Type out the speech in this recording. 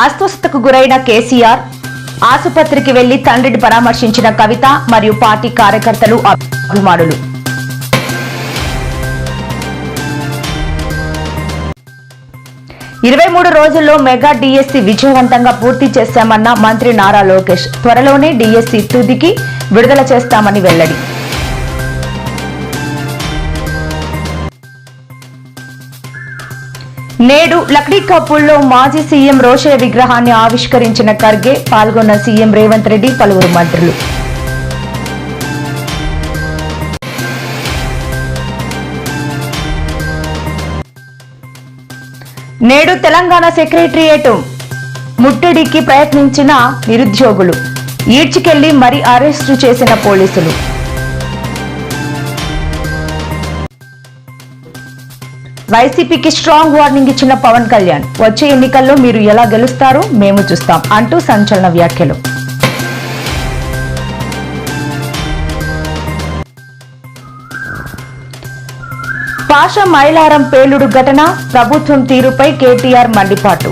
అస్వస్థతకు గురైన కేసీఆర్ ఆసుపత్రికి వెళ్లి తండ్రిని పరామర్శించిన కవిత మరియు పార్టీ కార్యకర్తలు అభిమానులు. ఇరవై 23 రోజుల్లో మెగా డిఎస్సి విజయవంతంగా పూర్తి చేశామన్న మంత్రి నారా లోకేష్. త్వరలోనే డిఎస్సి తుదికి విడుదల చేస్తామని వెల్లడి. నేడు లక్డీ కపూర్లో మాజీ సీఎం రోషయ్య విగ్రహాన్ని ఆవిష్కరించిన ఖర్గే. పాల్గొన్న సీఎం రేవంత్ రెడ్డి, పలువురు మంత్రులు. నేడు తెలంగాణ సెక్రటరియట్ ముట్టడికి ప్రయత్నించిన నిరుద్యోగులు. ఈడ్చికెళ్లి మరీ అరెస్టు చేసిన పోలీసులు. వైసీపీకి స్ట్రాంగ్ వార్నింగ్ ఇచ్చిన పవన్ కళ్యాణ్. వచ్చే ఎన్నికల్లో మీరు ఎలా గెలుస్తారో మేము చూస్తాం అంటూ సంచలన వ్యాఖ్యలు. పాషా మైలారం పేలుడు ఘటన, ప్రభుత్వం తీరుపై కేటీఆర్ మండిపాటు.